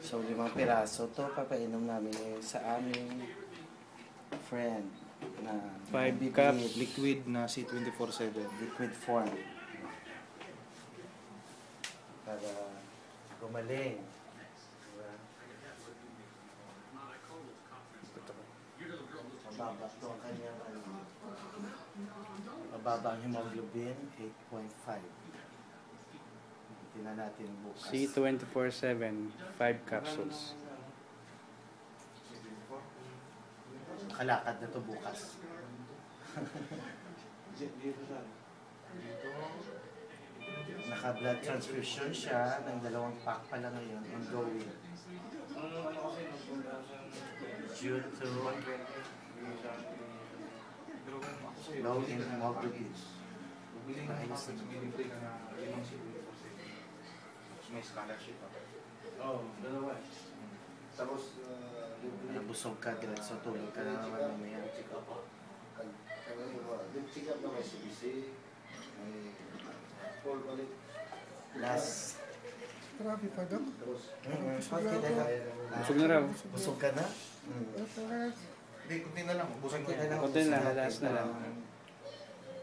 So, 5 piraso. Ito, papainom namin sa aming friend na 5 cups liquid na C24/7. liquid form. Para gumaling. Diba? Mababa ito ang kanyang mababa ang hemoglobin, 8.5. Tingnan natin bukas. C24/7, 5 capsules. Makalakad na to bukas. Naka-blood transfusion siya ng 2 pack pa lang ngayon, ongoing. Due to low in hemoglobin. Ayos na. May scholarship ako. Oo, dalawa. Tapos, Nabusog ka, diretso tulog ka na naman mamaya. check up pa. Check up na may CBC, may call balik. Last. Grabe pa daw. Tapos, Busog na raw. Busog ka na? Hindi, kunti na lang. Busog Konti na lang. Konti na, last na lang.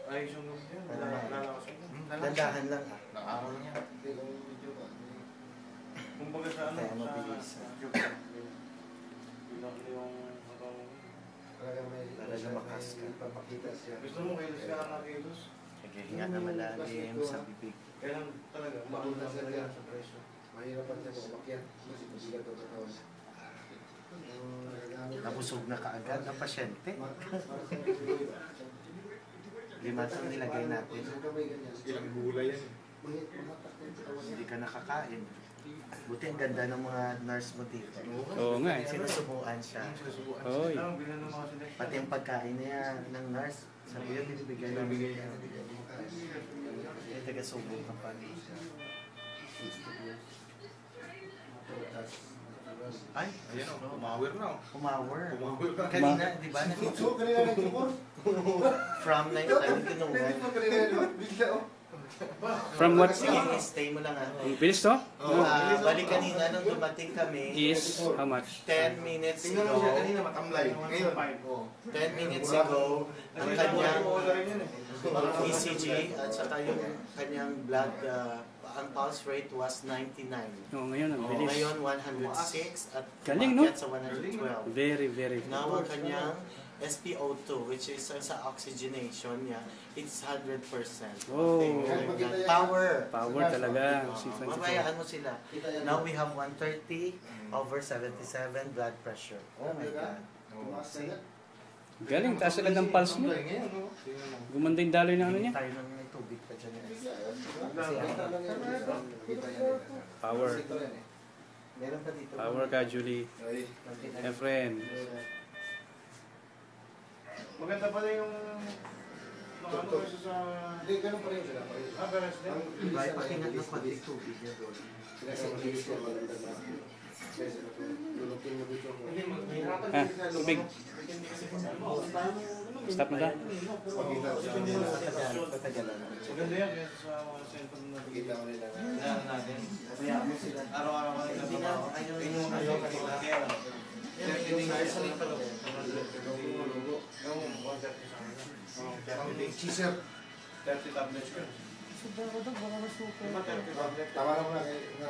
ayos yung nung yan. Lalakas mo. Dandahan lang ha. Nakaaraw lang yan. Hindi ko video ba. Kumbaga sa ano, Kaya mabilis. Talaga makas ka. Papakita siya. Gusto mo kilos ka na kilos? Sige, hinga na malalim sa bibig. Kailan talaga, mauna sila sa presyo. Mahirapan siya kung umakyat. Kasi mabigat ang katawan. Nabusog na kaagad ang pasyente. 5 itong nilagay natin. Ilang gulay yan. Hindi ka nakakain. Buti ang ganda ng mga nurse mo dito. Oo nga eh. Sinusubuan siya. Oy. Pati ang pagkain niya ng nurse, sabi niya binibigay niya. Yung taga-subok ng pali. Ay, Ayan o, umawir na o. Umawer. Umawer na. Kanina, di ba? So, kanina nag-tumor? From 9 tayo tinungan. Bigla oh. From what? Sige, stay mo lang ha. Bilis to? Balik kanina nung dumating kami, Is how much? 10 minutes Tingnan mo siya ago, kanina matamlay. Ngayon, 10 minutes ago, ang kanyang ECG at saka yung kanyang blood, ang pulse rate was 99. Oo, ngayon ang bilis. Ngayon 106 at Galing, no? umakyat sa 112. Very, very. Now ang kanyang SpO2, which is sa oxygenation niya, it's 100%. Oh. Power! Power talaga. Mabayaan mo sila. Now we have 130 over 77 blood pressure. Oh my God. See? Galing, taas agad ng pulse niya. Gumanda yung daloy ng ano niya. Tayo nang may tubig pa dyan. Power. Meron pa dito. Power ka, Julie. Efren. Maganda pala yung mga ano kasi sa... Hindi, ganun pa rin sila. Beres din. Right, pakingat ng konti tubig niya doon. Ha, tubig. Stop na ka? Patagalan. Maganda yan kaya sa cellphone na nakikita mo nila natin. Araw-araw ka nila Hindi nga, ayaw yung ayaw kanila. Hindi nga isa rin pala. Yung 130 sa akin. Cheeser. 30 tablets ka. Sobrang ko daw, baka masuko. 30 tablets. Tama na mo na.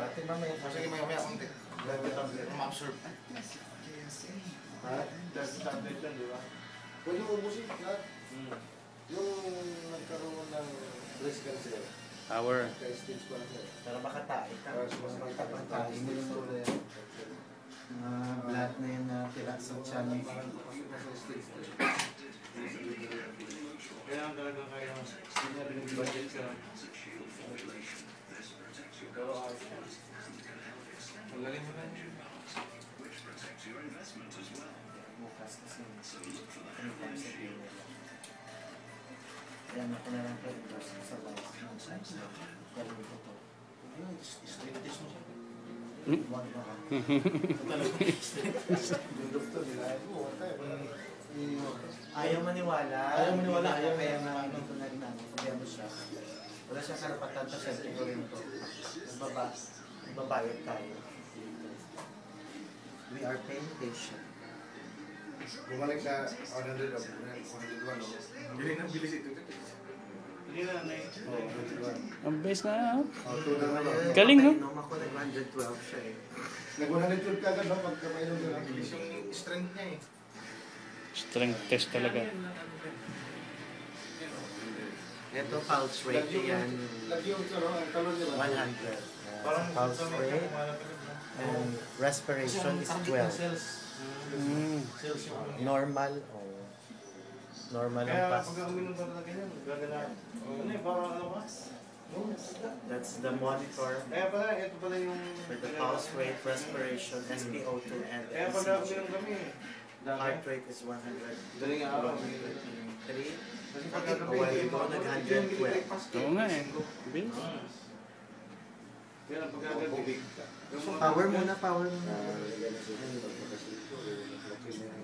Ate mamaya. Sige, may konti. 30 tablets. Ma-absorb. 30 tablets yan, di ba? Pwede mo ubusin lahat. Yung nagkaroon ng breast cancer. Power. Stage pa lang siya. Para makatae ka. Para sumasakit ang tayo. Makatae mo yung blood na yun na tira sa tiyan. Kaya ang talaga kaya budget ka. Pero ang galing mo na yun. Bukas kasi anytime sa day nila. Kaya ako na lang kayo sa live ng science na galing ko to. Straight test mo siya. Wag na lang. Yung doktor nila, Ayaw maniwala. Ayaw maniwala, ayaw Kaya maniwala. nga ito na rin namin. Kaya mo siya. Wala siyang karapatan pa siya. Siguro rin ito. Babayad tayo. are paying attention. Bumalik sa 100 o 101 o. Hindi na, bilis ito. Hindi na, Ang base na. Oh, 2 na naman. Galing, no? Nung ako nag-112 siya eh. Nag-112 ka agad, no? Pagka mainom ka. Bilis yung strength niya eh. Strength test talaga. Ito, pulse rate yan. Lagi yung ang talon niya. 100. Pulse rate. And respiration is 12. Normal o normal ang Kaya pass. pag uminom ka talaga yan, gagana. Ano eh, parang ano ba? That's the monitor Kaya pala, ito pala yung... for the pulse rate, respiration, SpO2, and Kaya pala ECG. uminom kami eh. Heart rate is 100. Daling araw. 3. Kasi A while ago, nag-112. Oo nga eh. Base. Yan ang pagkagabi. Power muna, power muna.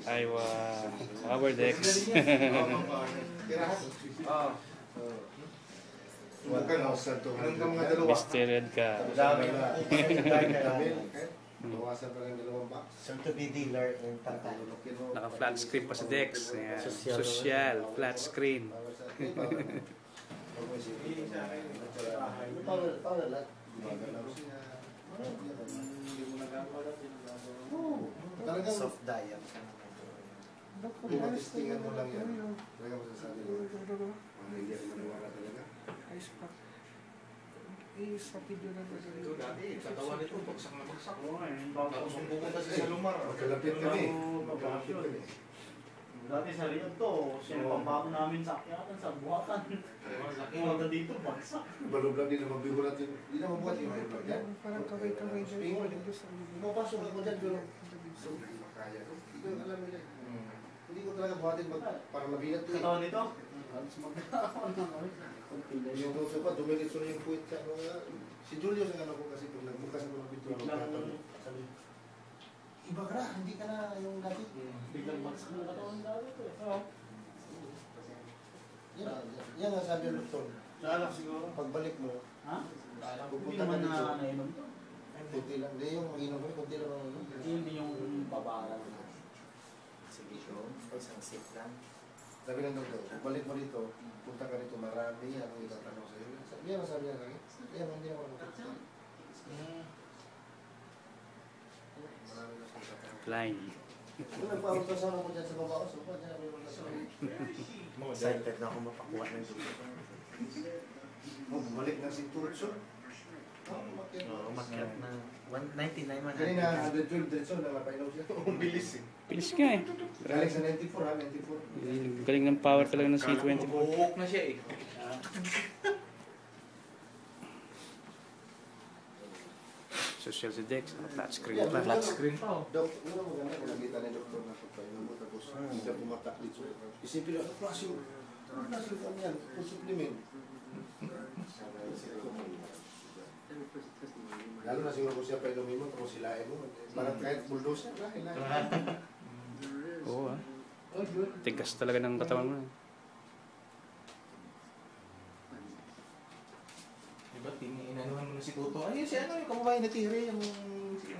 Aywa. Power Dex. Oo. Bukan mo sa ito. Anong ka mga dalawa? Mr. Red ka. Dami. Bawasan pa lang dalawang box. So to be dealer in Tagal. Naka-flat screen pa sa Dex. Ayan. Social. Flat screen. Power lang. Talagang Soft diet. pumatistingan mo lang yan. Talaga masasabi mo. Hindi ako maniwala talaga. Ayos pa. Sa video na ba? Katawan nito, bagsak na bagsak. Tapos kung pupunta sa Lumar. Magkalapit kami. Magkalapit kami. Dati sa Riyadh to, sinabambako namin sa akyatan, sa buhatan. Mga dito, bagsak. Balublag din naman bigo natin. Hindi na mabuhat yung mga vlog yan. Parang kaway-kaway Pingon. dyan. Diyos ang bibig. Pumapasok ako dyan pero hindi makaya ko. Hindi ko alam nila. Hindi ko talaga buhatin para mabinat ko eh. Katawan nito? Halos magkakaon na kami. Yung tuso pa, dumiritso na yung puwit sa mga... Si Julio sa ano ko kasi pag nagbukas ako ng video. Iba ka na, hindi ka na yung dati. Biglang bagsak ng katawan dati to eh. Oo. Yan ang sabi ng doktor. Lalak siguro. Pagbalik mo, Ha? Hindi pupunta ka naman dito. na nainom to. Kunti lang. Hindi yung inom mo, kunti lang ang inom. Hindi yung babaran. Sige, bro. Isang sip lang. Sabi ng doktor, pagbalik mo dito, punta ka dito, marami yan ang itatanong sa'yo. Yan ang sabi niya sa akin. Yan, hindi ako nakakita. Marami na sa'yo itatanong. Flying. Kung nagpa-ultrasound ako dyan sa baba ko, so pa dyan ako yung ultrasound. Excited na ako mapakuha ng dugo. Bumalik na si Turcho. Oo, umakyat na. 199, 100. Kanina, 112 diretso na napailaw siya. Ang bilis eh. Pilis ka eh. Galing sa 94 ha, 94. Galing ng power talaga ng C24. Buhok na siya eh. Social si Dex. Flat screen pa. Flat screen pa oh. Dok, ano mo ganda kung nakita ni doktor na pagpainom mo tapos hindi siya pumatak dito. Isipin lang, klase yung ano yan, full supplement. Lalo na siguro kung siya painumin mo, tapos silain mo. Parang kahit bulldozer, lahin. Oo ah. Tigas talaga ng katawan mo. Diba, inanuhan mo na si Toto. Ayun, si ano, yung kababayan na tiri, yung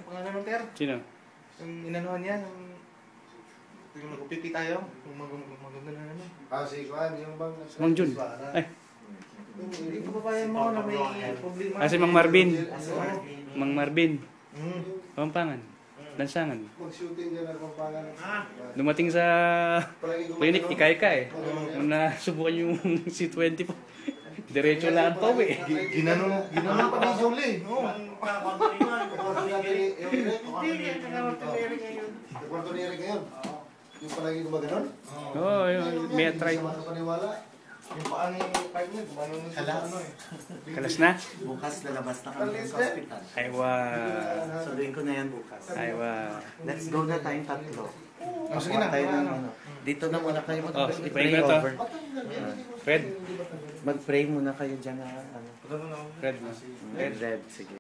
pangalan ng Ter. Sino? Yung inanuhan niya, yung magupiti tayo, yung maganda na naman. Ah, si Juan, yung bang... Mang Jun. Ay. Yung kababayan mo na may problema. Ah, si Mang Marvin. Oo. Mang Marvin. Mm. Pampangan. Lansangan. Mag-shooting dyan ako pangalan. Dumating sa Palagi clinic, gumagano. ikay-ka eh. Nung nasubukan yung C20 po. Diretso lang pa eh. Ginano pa ni Jolie. Oo. Kwarto ni Kwarto ni Eric ngayon. Yung palagi gumaganon. Oo, may try. Sa mga paniwala. Yung paan ni pipe niya, gumano na siya. Kalas. Ano eh. Kalas na? Bukas lalabas na kami sa hospital. Aywa. Sabihin ko na yan bukas. Aywa. Let's go na tayong tatlo. Sige na, Tayo ng ano. ano. Dito na muna kayo Oh, mag-pray ipahin ko na to. over. Fred. Mag-pray muna kayo dyan na ano. Fred na. Red, sige.